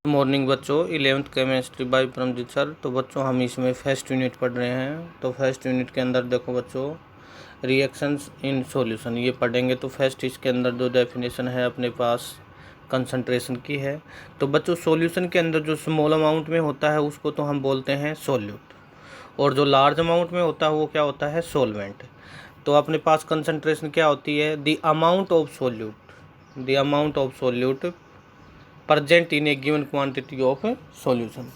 Morning बच्चों, 11th chemistry bye Paramjit sir. तो बच्चों हम इसमें फर्स्ट यूनिट पढ़ रहे हैं। तो फर्स्ट यूनिट के अंदर देखो बच्चों, रिएक्शंस इन सॉल्यूशन ये पढ़ेंगे। तो फर्स्ट इसके अंदर जो डेफिनेशन है अपने पास कंसंट्रेशन की है। तो बच्चों सॉल्यूशन के अंदर जो स्मॉल अमाउंट में होता है उसको तो हम बोलते हैं सॉल्यूट, और जो लार्ज अमाउंट में होता है वो क्या होता है, सॉल्वेंट। तो अपने पास कंसंट्रेशन क्या होती है, the amount of solute present in A given quantity of solution.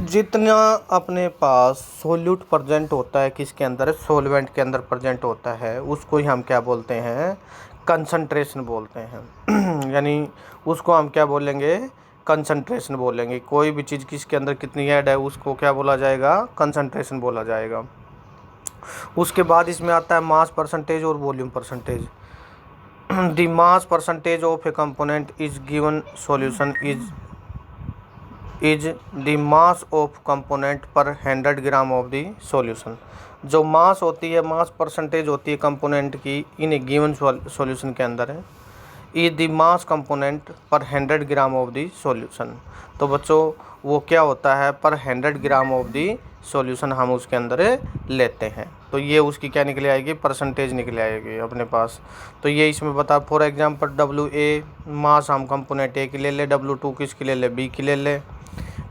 जितना अपने पास सोल्यूट प्रेजेंट होता है किसके अंदर, सॉल्वेंट के अंदर प्रेजेंट होता है, उसको ही हम क्या बोलते हैं, कंसंट्रेशन बोलते हैं। यानी उसको हम क्या बोलेंगे, कंसंट्रेशन बोलेंगे। कोई भी चीज़ किसके अंदर कितनी ऐड है उसको क्या बोला जाएगा, कंसंट्रेशन बोला जाएगा। उसके बाद इसमें आता है मास परसेंटेज और volume percentage. The mass percentage of a component is given solution is the mass of component per 100 gram of the solution। जो मास होती है, मास परसेंटेज होती है कंपोनेंट की इन ए गिवन सॉल्यूशन के अंदर है, इज द मास कंपोनेंट पर 100 ग्राम ऑफ द सॉल्यूशन। तो बच्चों वो क्या होता है, पर 100 ग्राम ऑफ द सॉल्यूशन हम उसके अंदर लेते हैं। तो ये उसकी क्या निकले आएगी, परसेंटेज निकले आएगी अपने पास। तो ये इसमें बता, फॉर एग्जांपल WA मास हम कंपोनेंट ए की ले ले, W2 किसकी ले ले, बी की ले ले।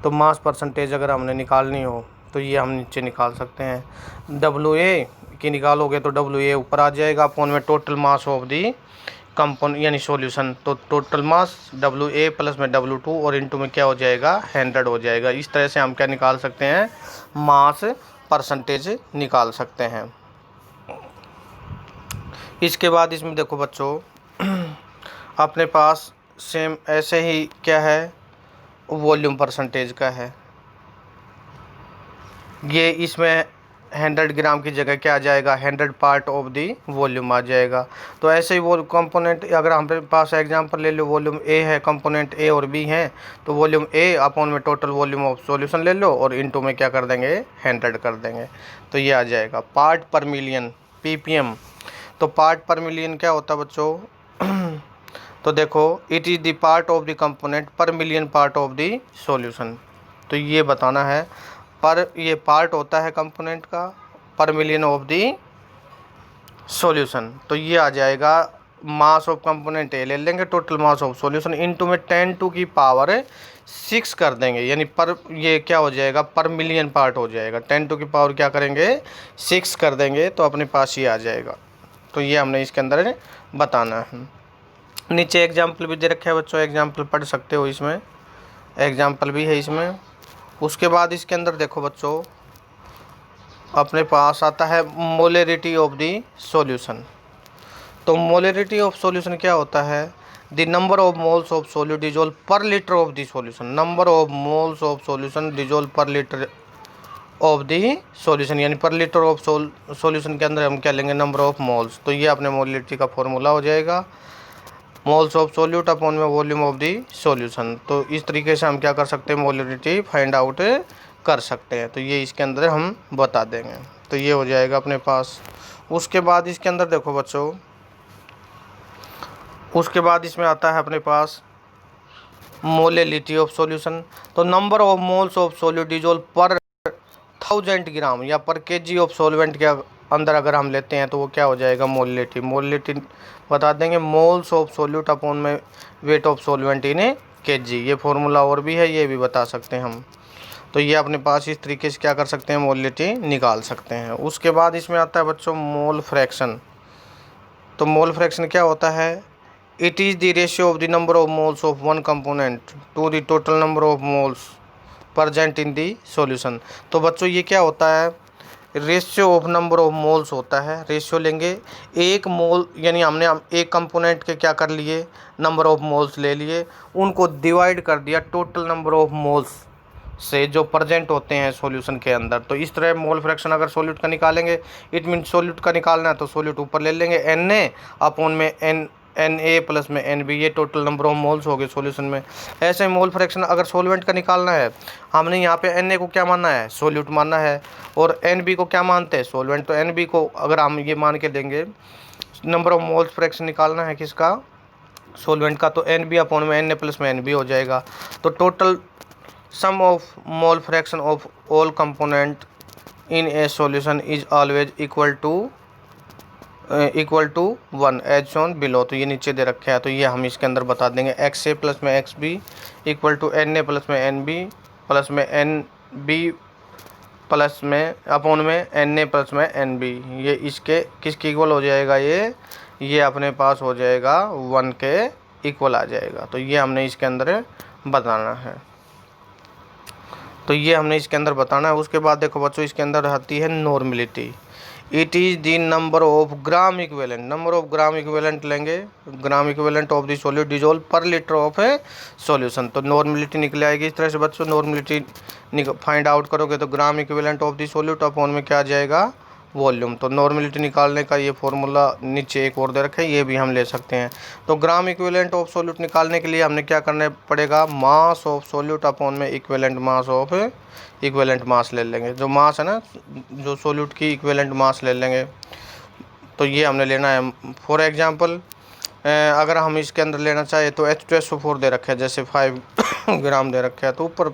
तो मास परसेंटेज अगर हमने निकालनी हो तो ये हम नीचे निकाल सकते हैं। WA की निकालोगे तो WA ऊपर आ जाएगा अपॉन में total mass of the component यानी सॉल्यूशन। तो टोटल मास WA प्लस में W2 और इनटू में क्या हो जाएगा, 100 हो जाएगा। इस तरह से हम क्या निकाल सकते हैं, मास परसेंटेज निकाल सकते हैं। इसके बाद इसमें देखो बच्चों, अपने पास सेम ऐसे ही क्या है, वॉल्यूम परसेंटेज का है। ये इसमें 100 ग्राम की जगह क्या आ जाएगा, 100 पार्ट ऑफ दी वॉल्यूम आ जाएगा। तो ऐसे ही वो कंपोनेंट अगर हमारे पास एग्जांपल ले लो, वॉल्यूम ए है, कंपोनेंट ए और बी हैं, तो वॉल्यूम ए अपॉन में टोटल वॉल्यूम ऑफ सॉल्यूशन ले लो और इनटू में क्या कर देंगे, 100 कर देंगे। तो ये आ जाएगा पार्ट पर मिलियन ppm। तो पार्ट पर मिलियन क्या होता है बच्चों, तो देखो it is the part of the component per million part of the solution. तो ये बताना है, पर ये पार्ट होता है कंपोनेंट का, पर मिलियन ऑफ दी सॉल्यूशन। तो ये आ जाएगा मास ऑफ कंपोनेंट ए ले लेंगे, total mass of solution into में 10⁶ कर देंगे, यानी पर ये क्या हो जाएगा, पर मिलियन पार्ट हो जाएगा। 10⁻⁴ क्या करेंगे, 6 कर देंगे, तो अपने पास ये आ जाएगा। तो ये हमने इसके अंदर बताना है। नीचे एग्जाम्पल भी दे रखे हैं बच्चों, एग्जाम्पल पढ़ सकते हो, इसमें एग्जाम्पल भी है इसमें। उसके बाद इसके अंदर देखो बच्चों, अपने पास आता है मोलरिटी ऑफ दी सॉल्यूशन। तो मोलरिटी ऑफ सॉल्यूशन क्या होता है, the number of moles of solute dissolved per litre of the solution. Number of moles of solution dissolved per litre of the solution, यानी पर लीटर ऑफ सॉल्यूशन के अंदर हम क्या लेंगे, नंबर ऑफ मोल्स। तो ये अपने मोलरिटी का फॉर्मूला हो जाएगा, मोल्स ऑफ सोल्यूट अपॉन में वॉल्यूम ऑफ दी सॉल्यूशन। तो इस तरीके से हम क्या कर सकते हैं, मोलरिटी फाइंड आउट कर सकते हैं। तो ये इसके अंदर हम बता देंगे। तो ये हो जाएगा अपने पास। उसके बाद इसके अंदर देखो बच्चों, उसके बाद इसमें आता है अपने पास मोलरिटी ऑफ सॉल्यूशन। तो number of moles of solute dissolve पर 1000 ग्राम या पर kg ऑफ सॉल्वेंट के अंदर अगर हम लेते हैं तो वो क्या हो जाएगा, मोलरिटी। मोलरिटी बता देंगे, मोल्स ऑफ सोल्यूट अपॉन में weight of solvent in kg। ये फॉर्मूला और भी है, ये भी बता सकते हैं हम। तो ये अपने पास इस तरीके से क्या कर सकते हैं, मोलरिटी निकाल सकते हैं। उसके बाद इसमें आता है बच्चों मोल फ्रैक्शन। तो मोल फ्रैक्शन क्या होता है, it is the ratio of the number of moles of one component to the total number of moles present in the solution. तो बच्चों ये क्या होता है, ratio of number of moles होता है। रेशियो लेंगे, एक मोल यानी हमने एक कंपोनेंट के क्या कर लिए, नंबर ऑफ मोल्स ले लिए, उनको डिवाइड कर दिया टोटल नंबर ऑफ मोल्स से जो प्रेजेंट होते हैं सॉल्यूशन के अंदर। तो इस तरह मोल फ्रैक्शन अगर सॉल्यूट का निकालेंगे, इट मीन सॉल्यूट का निकालना है तो सॉल्यूट ऊपर ले लेंगे, Na अपॉन में Na प्लस में Nb, ये टोटल नंबर ऑफ मोल्स हो गए सॉल्यूशन में। ऐसे मोल फ्रैक्शन अगर सॉल्वेंट का निकालना है, हमने यहाँ पे Na को क्या मानना है, सॉल्यूट मानना है, और Nb को क्या मानते हैं, सॉल्वेंट। तो Nb को अगर हम ये मान के देंगे, नंबर ऑफ मोल्स फ्रैक्शन निकालना है किसका, सॉल्वेंट का, तो एन बी अपॉन में एन ए प्लस में एन बी हो जाएगा। तो total sum of mole fraction of all component in a solution is always equal to 1 as shown below. तो ये नीचे दे रखे हैं, तो ये हम इसके अंदर बता देंगे। एक्स ए प्लस में x B equal to n A plus में एन बी प्लस में एन बी प्लस में अपॉन में एन ए प्लस में एन बी। ये इसके किसके इक्वल हो जाएगा, ये अपने पास हो जाएगा 1 के इक्वल आ जाएगा। तो ये हमने इसके अंदर बताना है, तो ये हमने इसके अंदर बताना है। उसके बाद देखो बच्चों, इसके अंदर आती है normality. It is the number of gram equivalent, number of gram equivalent लेंगे, gram equivalent of the solute dissolved per litre of a solution. तो नॉर्मलिटी निकल आएगी इस तरह से बच्चों। नॉर्मलिटी फाइंड आउट करोगे तो ग्राम equivalent of the solute upon में क्या आ जाएगा, वॉल्यूम। तो नॉर्मलिटी निकालने का ये फॉर्मूला नीचे एक और दे रखे हैं, ये भी हम ले सकते हैं। तो ग्राम इक्विवेलेंट ऑफ सॉल्यूट निकालने के लिए हमने क्या करना पड़ेगा, मास ऑफ सॉल्यूट अपॉन में equivalent mass of equivalent mass ले लेंगे। जो मास है ना, जो सॉल्यूट की इक्विवेलेंट मास ले लेंगे। तो ये हमने लेना है। फॉर एग्जांपल अगर हम इसके अंदर लेना चाहे तो H2SO4 दे रखे हैं, जैसे 5 ग्राम दे रखे हैं। तो ऊपर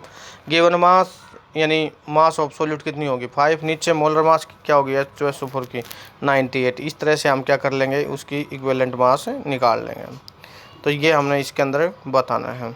गिवन मास यानी मास ऑफ सॉल्यूट कितनी होगी 5, नीचे मोलर मास क्या होगी H2SO4 की 98। इस तरह से हम क्या कर लेंगे, उसकी इक्विवेलेंट मास निकाल लेंगे। तो ये हमने इसके अंदर बताना है।